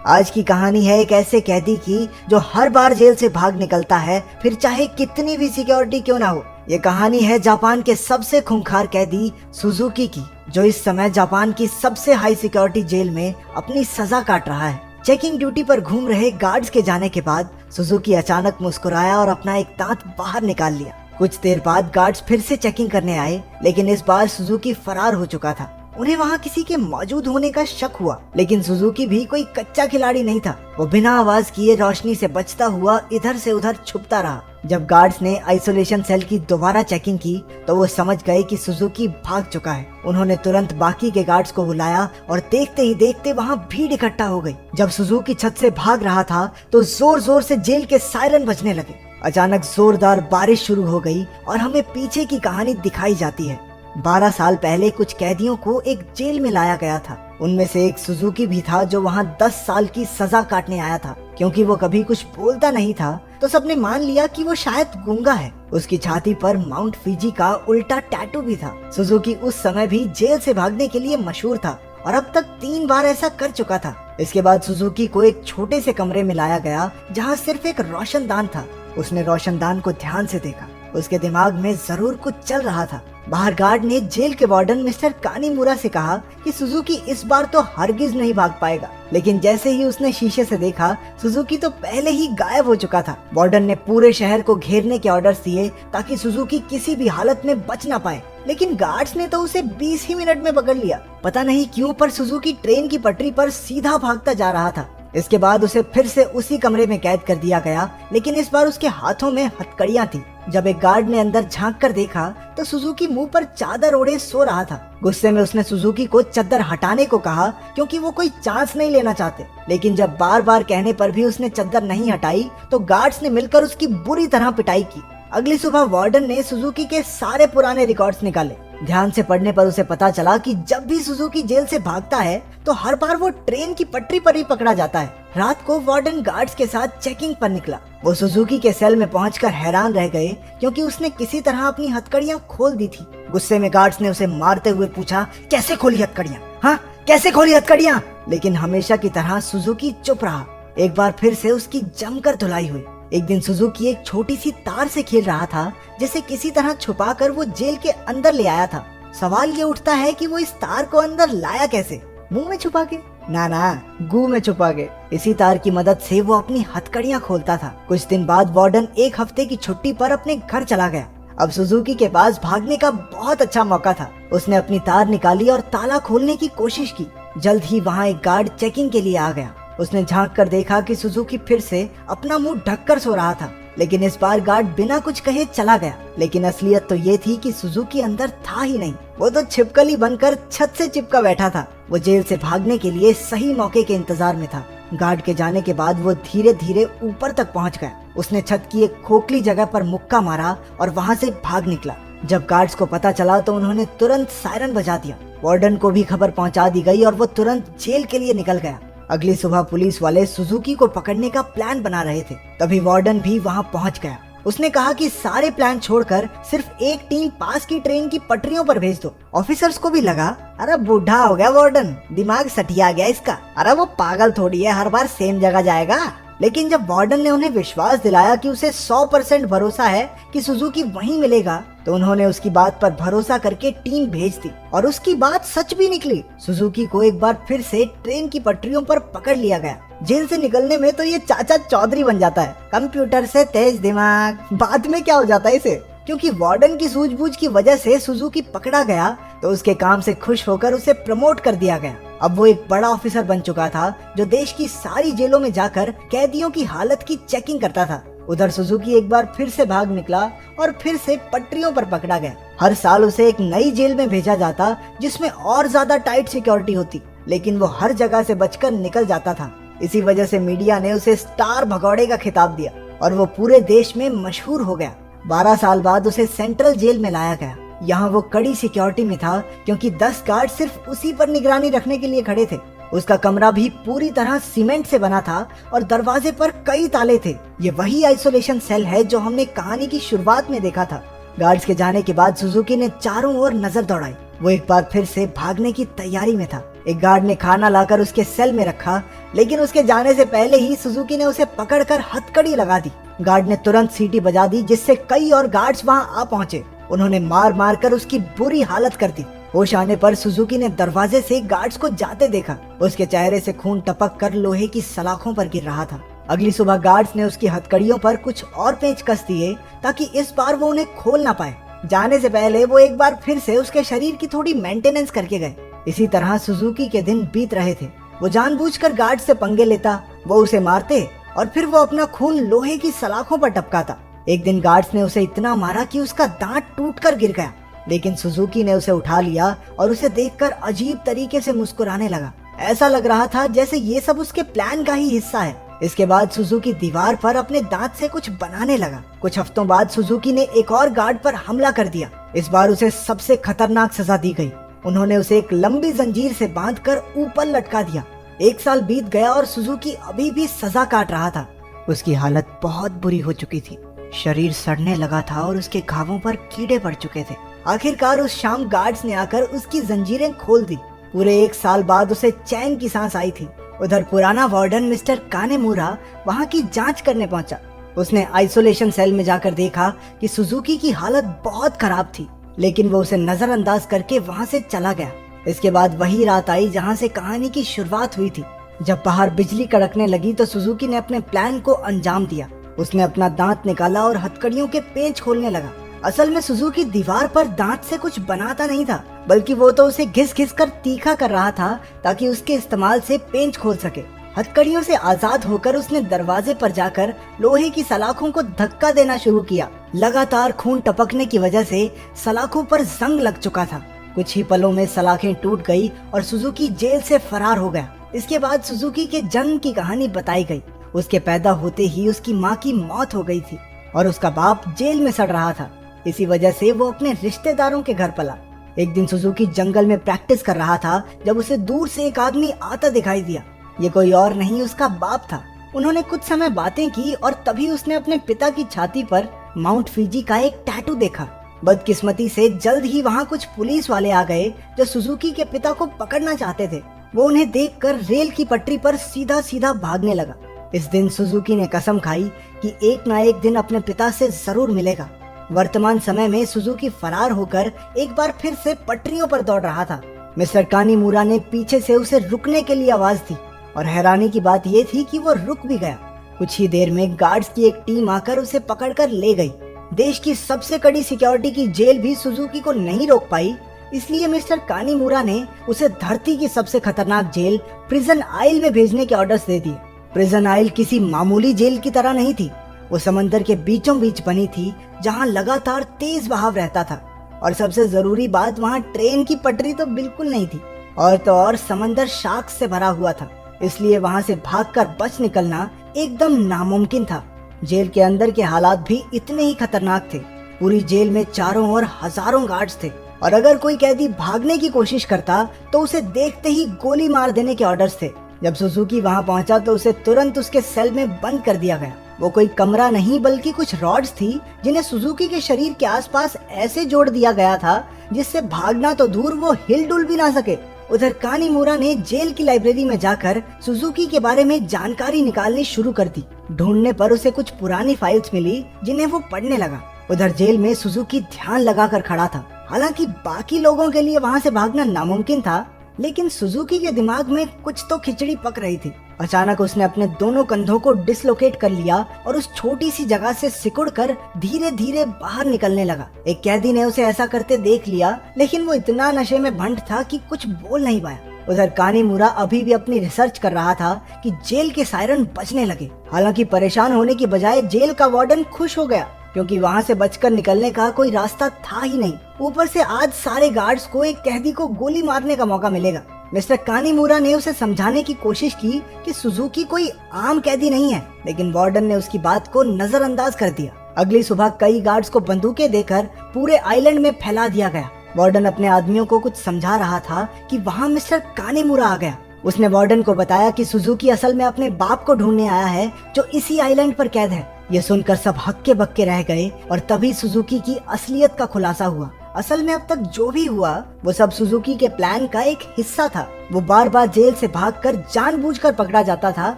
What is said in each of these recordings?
आज की कहानी है एक ऐसे कैदी की जो हर बार जेल से भाग निकलता है, फिर चाहे कितनी भी सिक्योरिटी क्यों ना हो। ये कहानी है जापान के सबसे खूंखार कैदी सुजुकी की, जो इस समय जापान की सबसे हाई सिक्योरिटी जेल में अपनी सजा काट रहा है। चेकिंग ड्यूटी पर घूम रहे गार्ड्स के जाने के बाद सुजुकी अचानक मुस्कुराया और अपना एक दांत बाहर निकाल लिया। कुछ देर बाद गार्ड्स फिर से चेकिंग करने आए, लेकिन इस बार सुजुकी फरार हो चुका था। उन्हें वहाँ किसी के मौजूद होने का शक हुआ, लेकिन सुजुकी भी कोई कच्चा खिलाड़ी नहीं था। वो बिना आवाज किए रोशनी से बचता हुआ इधर से उधर छुपता रहा। जब गार्ड्स ने आइसोलेशन सेल की दोबारा चेकिंग की तो वो समझ गए कि सुजुकी भाग चुका है। उन्होंने तुरंत बाकी के गार्ड्स को बुलाया और देखते ही देखते वहाँ भीड़ इकट्ठा हो गई। जब सुजुकी छत से भाग रहा था तो जोर जोर से जेल के सायरन बजने लगे। अचानक जोरदार बारिश शुरू हो गई और हमें पीछे की कहानी दिखाई जाती है। 12 साल पहले कुछ कैदियों को एक जेल में लाया गया था। उनमें से एक सुजुकी भी था जो वहाँ 10 साल की सजा काटने आया था। क्योंकि वो कभी कुछ बोलता नहीं था तो सबने मान लिया कि वो शायद गूंगा है। उसकी छाती पर माउंट फिजी का उल्टा टैटू भी था। सुजुकी उस समय भी जेल से भागने के लिए मशहूर था और अब तक 3 बार ऐसा कर चुका था। इसके बाद सुजुकी को एक छोटे से कमरे में लाया गया जहाँ सिर्फ एक रोशनदान था। उसने रोशनदान को ध्यान से देखा। उसके दिमाग में जरूर कुछ चल रहा था। बाहर गार्ड ने जेल के वार्डन मिस्टर कानीमुरा से कहा कि सुजुकी इस बार तो हरगिज नहीं भाग पाएगा, लेकिन जैसे ही उसने शीशे से देखा सुजुकी तो पहले ही गायब हो चुका था। वार्डन ने पूरे शहर को घेरने के ऑर्डर्स दिए ताकि सुजुकी किसी भी हालत में बच ना पाए, लेकिन गार्ड्स ने तो उसे 20 ही मिनट में पकड़ लिया। पता नहीं क्यों पर सुजुकी ट्रेन की पटरी पर सीधा भागता जा रहा था। इसके बाद उसे फिर से उसी कमरे में कैद कर दिया गया, लेकिन इस बार उसके हाथों में हथकड़ियां थी। जब एक गार्ड ने अंदर झांक कर देखा तो सुजुकी मुंह पर चादर ओढ़े सो रहा था। गुस्से में उसने सुजुकी को चादर हटाने को कहा क्योंकि वो कोई चांस नहीं लेना चाहते, लेकिन जब बार बार कहने पर भी उसने चादर नहीं हटाई तो गार्ड्स ने मिलकर उसकी बुरी तरह पिटाई की। अगली सुबह वार्डन ने सुजुकी के सारे पुराने रिकॉर्ड्स निकाले। ध्यान से पढ़ने पर उसे पता चला कि जब भी सुजुकी जेल से भागता है तो हर बार वो ट्रेन की पटरी पर ही पकड़ा जाता है। रात को वार्डन गार्ड्स के साथ चेकिंग पर निकला। वो सुजुकी के सेल में पहुंचकर हैरान रह गए क्योंकि उसने किसी तरह अपनी हथकड़ियां खोल दी थी। गुस्से में गार्ड्स ने उसे मारते हुए पूछा, कैसे खोली हथकड़ियां? हाँ, कैसे खोली हथकड़ियां? लेकिन हमेशा की तरह सुजुकी चुप रहा। एक बार फिर से उसकी जमकर धुलाई हुई। एक दिन सुजुकी एक छोटी सी तार से खेल रहा था जिसे किसी तरह छुपाकर वो जेल के अंदर ले आया था। सवाल ये उठता है कि वो इस तार को अंदर लाया कैसे? मुंह में छुपा के? ना, गू में छुपा के। इसी तार की मदद से वो अपनी हथकड़ियां खोलता था। कुछ दिन बाद वार्डन 1 हफ्ते की छुट्टी पर अपने घर चला गया। अब सुजुकी के पास भागने का बहुत अच्छा मौका था। उसने अपनी तार निकाली और ताला खोलने की कोशिश की। जल्द ही वहाँ एक गार्ड चेकिंग के लिए आ गया। उसने झांक कर देखा कि सुजुकी फिर से अपना मुंह ढककर सो रहा था, लेकिन इस बार गार्ड बिना कुछ कहे चला गया। लेकिन असलियत तो ये थी कि सुजुकी अंदर था ही नहीं। वो तो छिपकली बनकर छत से चिपका बैठा था। वो जेल से भागने के लिए सही मौके के इंतजार में था। गार्ड के जाने के बाद वो धीरे धीरे ऊपर तक पहुंच गया। उसने छत की एक खोखली जगह पर मुक्का मारा और वहाँ से भाग निकला। जब गार्ड्स को पता चला तो उन्होंने तुरंत सायरन बजा दिया। वार्डन को भी खबर पहुँचा दी गई और वो तुरंत जेल के लिए निकल गया। अगली सुबह पुलिस वाले सुजुकी को पकड़ने का प्लान बना रहे थे। तभी वार्डन भी वहां पहुंच गया। उसने कहा कि सारे प्लान छोड़कर सिर्फ एक टीम पास की ट्रेन की पटरियों पर भेज दो। ऑफिसर्स को भी लगा, अरे बूढ़ा हो गया वार्डन, दिमाग सटिया गया इसका, अरे वो पागल थोड़ी है, हर बार सेम जगह जाएगा। लेकिन जब वार्डन ने उन्हें विश्वास दिलाया कि उसे 100% भरोसा है कि सुजुकी वहीं मिलेगा, तो उन्होंने उसकी बात पर भरोसा करके टीम भेज दी और उसकी बात सच भी निकली। सुजुकी को एक बार फिर से ट्रेन की पटरियों पर पकड़ लिया गया। जेल से निकलने में तो ये चाचा चौधरी बन जाता है, कंप्यूटर से तेज दिमाग। बाद में क्या हो जाता है इसे? क्योंकि वार्डन की सूझबूझ की वजह से सुजुकी पकड़ा गया तो उसके काम से खुश होकर उसे प्रमोट कर दिया गया। अब वो एक बड़ा ऑफिसर बन चुका था जो देश की सारी जेलों में जाकर कैदियों की हालत की चेकिंग करता था। उधर सुजुकी एक बार फिर से भाग निकला और फिर से पटरियों पर पकड़ा गया। हर साल उसे एक नई जेल में भेजा जाता जिसमें और ज्यादा टाइट सिक्योरिटी होती, लेकिन वो हर जगह से बचकर निकल जाता था। इसी वजह से मीडिया ने उसे स्टार भगौड़े का खिताब दिया और वो पूरे देश में मशहूर हो गया। 12 साल बाद उसे सेंट्रल जेल में लाया गया। यहाँ वो कड़ी सिक्योरिटी में था क्योंकि 10 गार्ड सिर्फ उसी पर निगरानी रखने के लिए खड़े थे। उसका कमरा भी पूरी तरह सीमेंट से बना था और दरवाजे पर कई ताले थे। ये वही आइसोलेशन सेल है जो हमने कहानी की शुरुआत में देखा था। गार्ड्स के जाने के बाद सुजुकी ने चारों ओर नजर दौड़ाई। वो एक बार फिर से भागने की तैयारी में था, एक गार्ड ने खाना लाकर उसके सेल में रखा, लेकिन उसके जाने से पहले ही सुजुकी ने उसे पकड़कर हथकड़ी लगा दी। गार्ड ने तुरंत सीटी बजा दी, जिससे कई और गार्ड्स वहां आ पहुंचे। उन्होंने मार मार कर उसकी बुरी हालत कर दी। होश आने पर सुजुकी ने दरवाजे से गार्ड्स को जाते देखा। उसके चेहरे से खून टपक कर लोहे की सलाखों पर गिर रहा था। अगली सुबह गार्ड्स ने उसकी हथकड़ियों पर कुछ और पेंच कस दिए ताकि इस बार वो उन्हें खोल ना पाए। जाने से पहले वो एक बार फिर से उसके शरीर की थोड़ी मेंटेनेंस करके गए। इसी तरह सुजुकी के दिन बीत रहे थे। वो जानबूझकर गार्ड से पंगे लेता, वो उसे मारते और फिर वो अपना खून लोहे की सलाखों पर टपकाता। एक दिन गार्ड्स ने उसे इतना मारा कि उसका दांत टूटकर गिर गया, लेकिन सुजुकी ने उसे उठा लिया और उसे देखकर अजीब तरीके से मुस्कुराने लगा। ऐसा लग रहा था जैसे ये सब उसके प्लान का ही हिस्सा है। इसके बाद सुजुकी दीवार पर अपने दांत से कुछ बनाने लगा। कुछ हफ्तों बाद सुजुकी ने एक और गार्ड पर हमला कर दिया। इस बार उसे सबसे खतरनाक सजा दी गई। उन्होंने उसे एक लंबी जंजीर से बांधकर ऊपर लटका दिया। 1 साल बीत गया और सुजुकी अभी भी सजा काट रहा था। उसकी हालत बहुत बुरी हो चुकी थी। शरीर सड़ने लगा था और उसके घावों पर कीड़े पड़ चुके थे। आखिरकार उस शाम गार्ड्स ने आकर उसकी जंजीरें खोल दी। पूरे 1 साल बाद उसे चैन की सांस आई थी। उधर पुराना वार्डन मिस्टर कानेमुरा वहाँ की जांच करने पहुंचा। उसने आइसोलेशन सेल में जाकर देखा कि सुजुकी की हालत बहुत खराब थी, लेकिन वो उसे नजरअंदाज करके वहाँ से चला गया। इसके बाद वही रात आई जहाँ से कहानी की शुरुआत हुई थी। जब बाहर बिजली कड़कने लगी तो सुजुकी ने अपने प्लान को अंजाम दिया। उसने अपना दांत निकाला और हथकड़ियों के पेंच खोलने लगा। असल में सुजुकी दीवार पर दांत से कुछ बनाता नहीं था, बल्कि वो तो उसे घिस घिस कर तीखा कर रहा था ताकि उसके इस्तेमाल से पेंच खोल सके। हथकड़ियों से आजाद होकर उसने दरवाजे पर जाकर लोहे की सलाखों को धक्का देना शुरू किया। लगातार खून टपकने की वजह से सलाखों पर जंग लग चुका था। कुछ ही पलों में सलाखें टूट गई और सुजुकी जेल से फरार हो गया। इसके बाद सुजुकी के जन्म की कहानी बताई गई। उसके पैदा होते ही उसकी माँ की मौत हो गई थी और उसका बाप जेल में सड़ रहा था। इसी वजह से वो अपने रिश्तेदारों के घर पला। एक दिन सुजुकी जंगल में प्रैक्टिस कर रहा था जब उसे दूर से एक आदमी आता दिखाई दिया। ये कोई और नहीं उसका बाप था। उन्होंने कुछ समय बातें की और तभी उसने अपने पिता की छाती पर माउंट फिजी का एक टैटू देखा। बदकिस्मती से जल्द ही वहाँ कुछ पुलिस वाले आ गए जो सुजुकी के पिता को पकड़ना चाहते थे। वो उन्हें देखकर रेल की पटरी पर सीधा सीधा भागने लगा। इस दिन सुजुकी ने कसम खाई कि एक ना एक दिन अपने पिता से जरूर मिलेगा। वर्तमान समय में सुजुकी फरार होकर एक बार फिर से पटरियों पर दौड़ रहा था। मिस्टर कानीमुरा ने पीछे से उसे रुकने के लिए आवाज दी और हैरानी की बात ये थी कि वो रुक भी गया। कुछ ही देर में गार्ड्स की एक टीम आकर उसे पकड़कर ले गई। देश की सबसे कड़ी सिक्योरिटी की जेल भी सुजुकी को नहीं रोक पाई, इसलिए मिस्टर कानीमुरा ने उसे धरती की सबसे खतरनाक जेल प्रिजन आइल में भेजने के ऑर्डर्स दे दिए। प्रिजन आइल किसी मामूली जेल की तरह नहीं थी। वो समंदर के बीचों बीच बनी थी जहाँ लगातार तेज बहाव रहता था और सबसे जरूरी बात वहाँ ट्रेन की पटरी तो बिल्कुल नहीं थी। और तो और समंदर शार्क्स से भरा हुआ था, इसलिए वहाँ से भागकर बच निकलना एकदम नामुमकिन था। जेल के अंदर के हालात भी इतने ही खतरनाक थे। पूरी जेल में चारों ओर हजारों गार्ड्स थे और अगर कोई कैदी भागने की कोशिश करता तो उसे देखते ही गोली मार देने के ऑर्डर्स थे। जब सुजुकी वहाँ पहुँचा तो उसे तुरंत उसके सेल में बंद कर दिया गया। वो कोई कमरा नहीं बल्कि कुछ रॉड्स थी जिन्हें सुजुकी के शरीर के आसपास ऐसे जोड़ दिया गया था जिससे भागना तो दूर वो हिल डुल भी ना सके। उधर कानीमुरा ने जेल की लाइब्रेरी में जाकर सुजुकी के बारे में जानकारी निकालनी शुरू कर दी। ढूंढने पर उसे कुछ पुरानी फाइल्स मिली जिन्हें वो पढ़ने लगा। उधर जेल में सुजुकी ध्यान लगाकर खड़ा था। हालांकि बाकी लोगों के लिए वहाँ से भागना नामुमकिन था, लेकिन सुजुकी के दिमाग में कुछ तो खिचड़ी पक रही थी। अचानक उसने अपने दोनों कंधों को डिसलोकेट कर लिया और उस छोटी सी जगह से सिकुड़कर धीरे धीरे बाहर निकलने लगा। एक कैदी ने उसे ऐसा करते देख लिया, लेकिन वो इतना नशे में भंट था कि कुछ बोल नहीं पाया। उधर कानीमुरा अभी भी अपनी रिसर्च कर रहा था कि जेल के सायरन बजने लगे। हालांकि परेशान होने की बजाय जेल का वार्डन खुश हो गया, क्योंकि वहाँ से बचकर निकलने का कोई रास्ता था ही नहीं। ऊपर से आज सारे गार्ड्स को एक कैदी को गोली मारने का मौका मिलेगा। मिस्टर कानीमुरा ने उसे समझाने की कोशिश की कि सुजुकी कोई आम कैदी नहीं है, लेकिन वार्डन ने उसकी बात को नजरअंदाज कर दिया। अगली सुबह कई गार्ड्स को बंदूकें देकर पूरे आइलैंड में फैला दिया गया। वार्डन अपने आदमियों को कुछ समझा रहा था कि वहाँ मिस्टर कानीमुरा आ गया। उसने वार्डन को बताया कि सुजुकी असल में अपने बाप को ढूंढने आया है जो इसी आइलैंड पर कैद है। ये सुनकर सब हक्के बक्के रह गए और तभी सुजुकी की असलियत का खुलासा हुआ। असल में अब तक जो भी हुआ वो सब सुजुकी के प्लान का एक हिस्सा था। वो बार बार जेल से भागकर जानबूझकर पकड़ा जाता था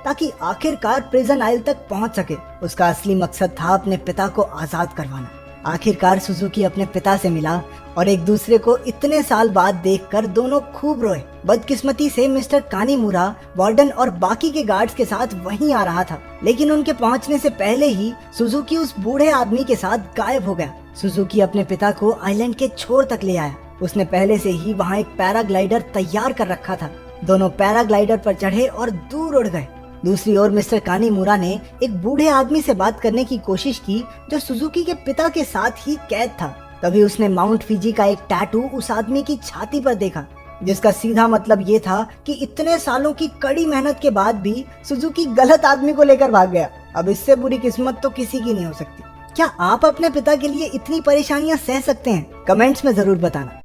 ताकि आखिरकार प्रिजन आइल तक पहुंच सके। उसका असली मकसद था अपने पिता को आजाद करवाना। आखिरकार सुजुकी अपने पिता से मिला और एक दूसरे को इतने साल बाद देखकर दोनों खूब रोए। बदकिस्मती से मिस्टर कानीमुरा वार्डन और बाकी के गार्ड्स के साथ वहीं आ रहा था, लेकिन उनके पहुंचने से पहले ही सुजुकी उस बूढ़े आदमी के साथ गायब हो गया। सुजुकी अपने पिता को आइलैंड के छोर तक ले आया। उसने पहले से ही वहाँ एक पैराग्लाइडर तैयार कर रखा था। दोनों पैराग्लाइडर पर चढ़े और दूर उड़ गए। दूसरी ओर मिस्टर कानीमुरा ने एक बूढ़े आदमी से बात करने की कोशिश की जो सुजुकी के पिता के साथ ही कैद था। तभी उसने माउंट फिजी का एक टैटू उस आदमी की छाती पर देखा, जिसका सीधा मतलब ये था कि इतने सालों की कड़ी मेहनत के बाद भी सुजुकी गलत आदमी को लेकर भाग गया। अब इससे बुरी किस्मत तो किसी की नहीं हो सकती। क्या आप अपने पिता के लिए इतनी परेशानियां सह सकते हैं? कमेंट्स में जरूर बताना।